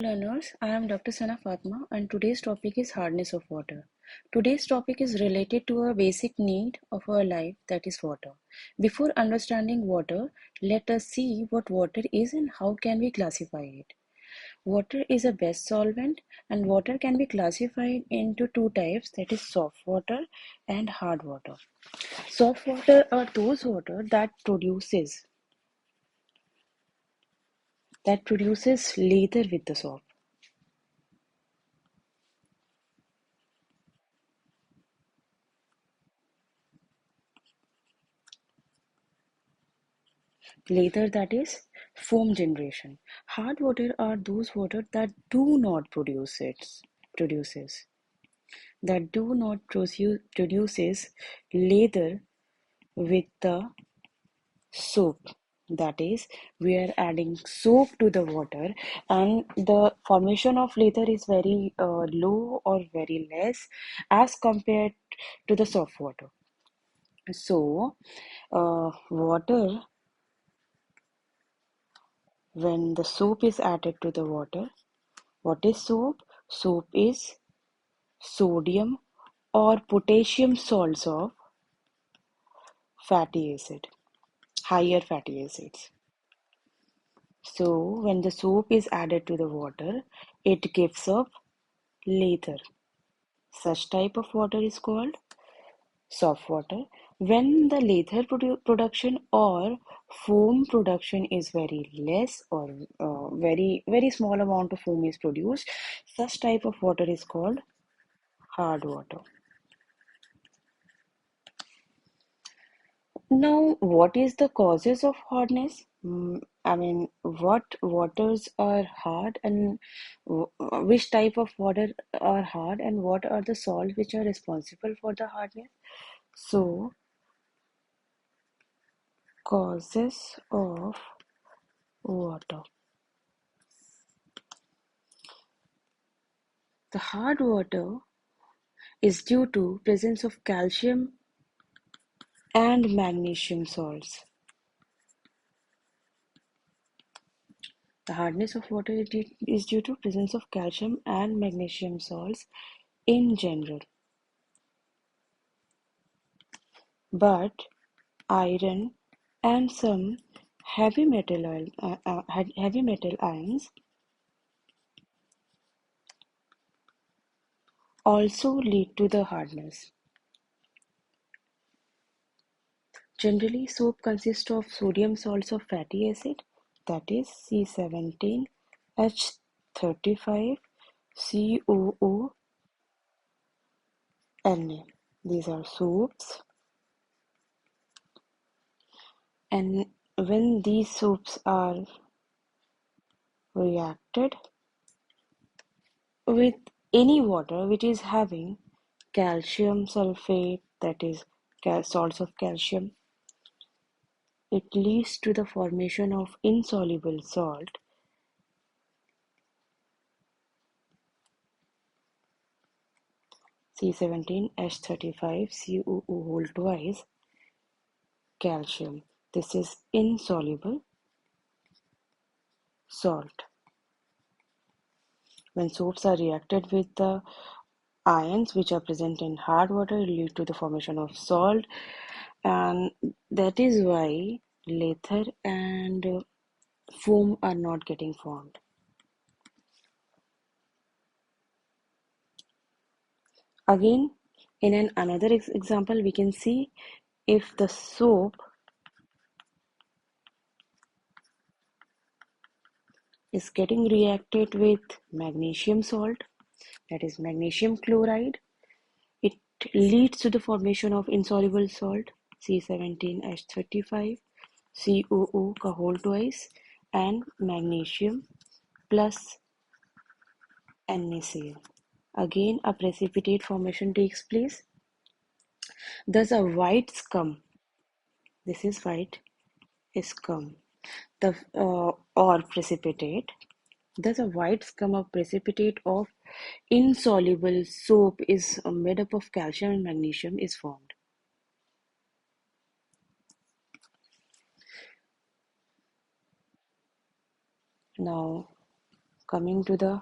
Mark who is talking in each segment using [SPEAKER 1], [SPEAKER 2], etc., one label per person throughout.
[SPEAKER 1] Learners, I am Dr. Sana Fatma and today's topic is hardness of water. Today's topic is related to a basic need of our life, that is water. Before understanding water, let us see what water is and how can we classify it. Water is a best solvent and water can be classified into two types, that is soft water and hard water. Soft water are those water that produces lather with the soap. Later, that is foam generation. Hard water are those water that do not produces that do not produces lather with the soap. That is, we are adding soap to the water, and the formation of lather is very low or very less as compared to the soft water. So, water when the soap is added to the water. What is soap? Soap is sodium or potassium salts of fatty acid, higher fatty acids. So when the soap is added to the water, it gives up lather. Such type of water is called soft water. When the lather production or foam production is very less or very small amount of foam is produced, such type of water is called hard water. Now, what is the causes of hardness? I mean, what waters are hard and which type of water are hard and what are the salts which are responsible for the hardness? So, causes of water. The hard water is due to presence of calcium and magnesium salts. The hardness of water is due to presence of calcium and magnesium salts in general. But iron and some heavy metal ions also lead to the hardness. Generally, soap consists of sodium salts of fatty acid, that is C17H35 COO Na. These are soaps, and when these soaps are reacted with any water which is having calcium sulfate, that is salts of calcium, it leads to the formation of insoluble salt C17H35 COO whole twice calcium. This is insoluble salt. When soaps are reacted with the ions which are present in hard water, it leads to the formation of salt, and that is why lather and foam are not getting formed. Again, in another example, we can see if the soap is getting reacted with magnesium salt, that is magnesium chloride, it leads to the formation of insoluble salt C17H35 COO ka whole twice and magnesium plus NaCl. Again, a precipitate formation takes place. Thus, a white scum, this is white scum, or precipitate. Thus, a white scum of precipitate of insoluble soap is made up of calcium and magnesium is formed. Now, coming to the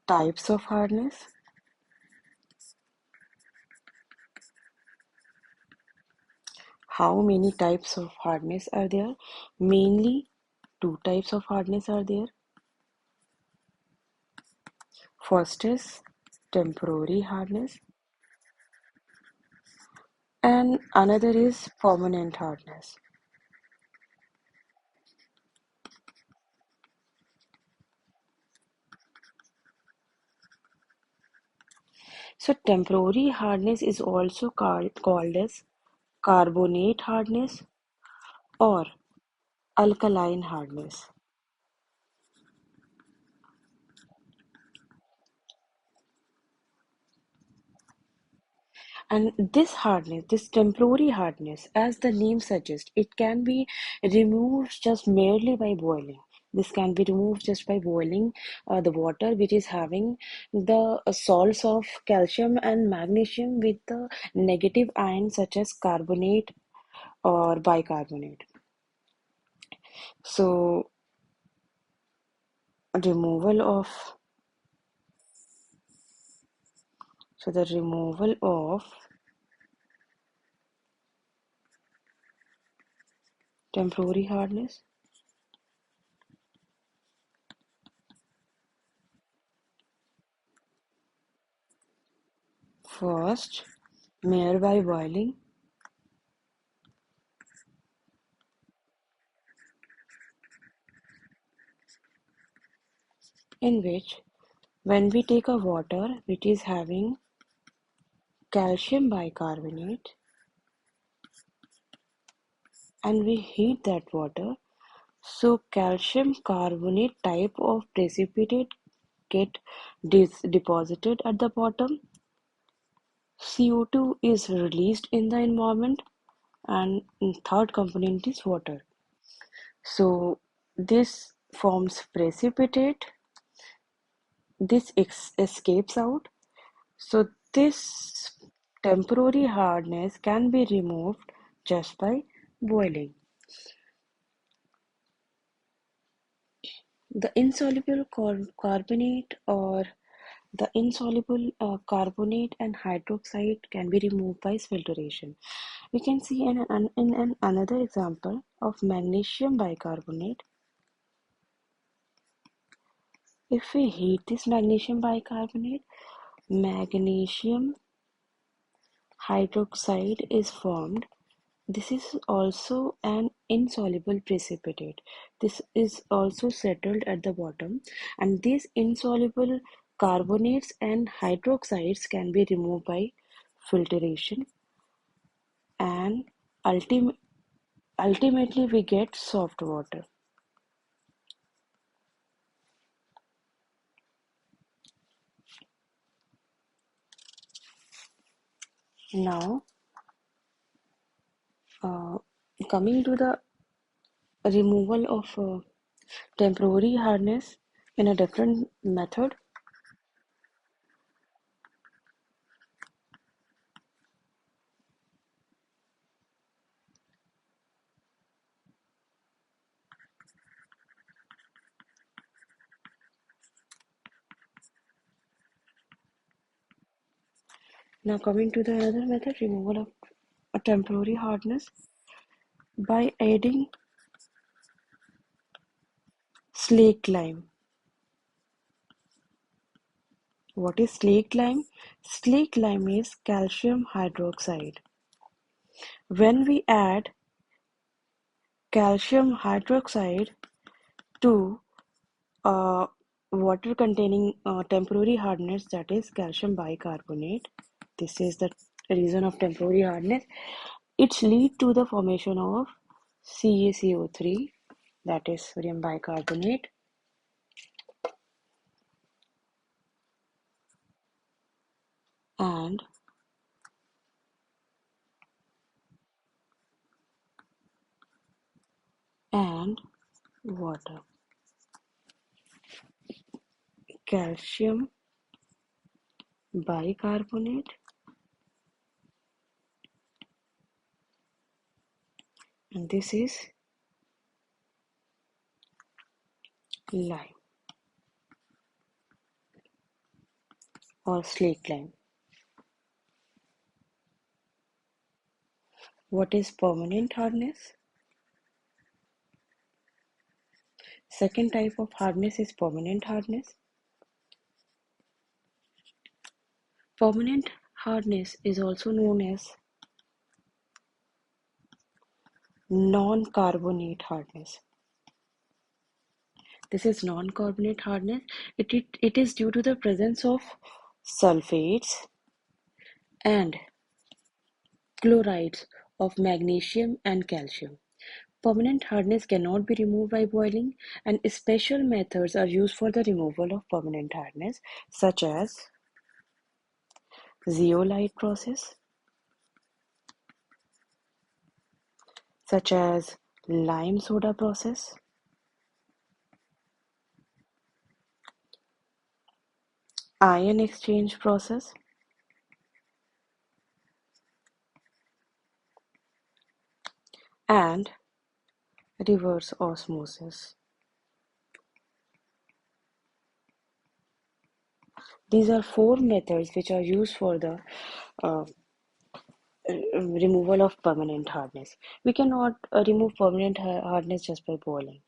[SPEAKER 1] types of hardness. How many types of hardness are there? Mainly two types of hardness are there. First is temporary hardness and another is permanent hardness. So temporary hardness is also called as carbonate hardness or alkaline hardness. And this hardness, this temporary hardness, as the name suggests, it can be removed just merely by boiling. This can be removed just by boiling the water, which is having the salts of calcium and magnesium with the negative ions such as carbonate or bicarbonate. So, removal of the removal of temporary hardness. First, mere by boiling, in which when we take a water which is having calcium bicarbonate and we heat that water, so calcium carbonate type of precipitate get deposited at the bottom. CO2 is released in the environment and third component is water. So this forms precipitate, this escapes out. So this temporary hardness can be removed just by boiling. The insoluble carbonate or the insoluble carbonate and hydroxide can be removed by filtration. We can see in another example of magnesium bicarbonate. If we heat this magnesium bicarbonate, magnesium hydroxide is formed. This is also an insoluble precipitate. This is also settled at the bottom, and these insoluble carbonates and hydroxides can be removed by filtration, and ultim- ultimately we get soft water. Now, uh, coming to the removal of temporary hardness in a different method. Now, coming to the another method, removal of a temporary hardness by adding slaked lime. What is slaked lime? Slaked lime is calcium hydroxide. When we add calcium hydroxide to uh, water containing temporary hardness, that is calcium bicarbonate, this is the reason of temporary hardness. It leads to the formation of CaCO₃, that is sodium bicarbonate, and water. Calcium bicarbonate and this is lime or slaked lime. What is permanent hardness? Second type of hardness is permanent hardness. Permanent hardness is also known as non-carbonate hardness. This is non-carbonate hardness. It is due to the presence of sulfates and chlorides of magnesium and calcium. Permanent hardness cannot be removed by boiling, and special methods are used for the removal of permanent hardness, such as zeolite process, such as lime soda process, ion exchange process, and reverse osmosis. These are four methods which are used for the uh, removal of permanent hardness. We cannot remove permanent hardness just by boiling.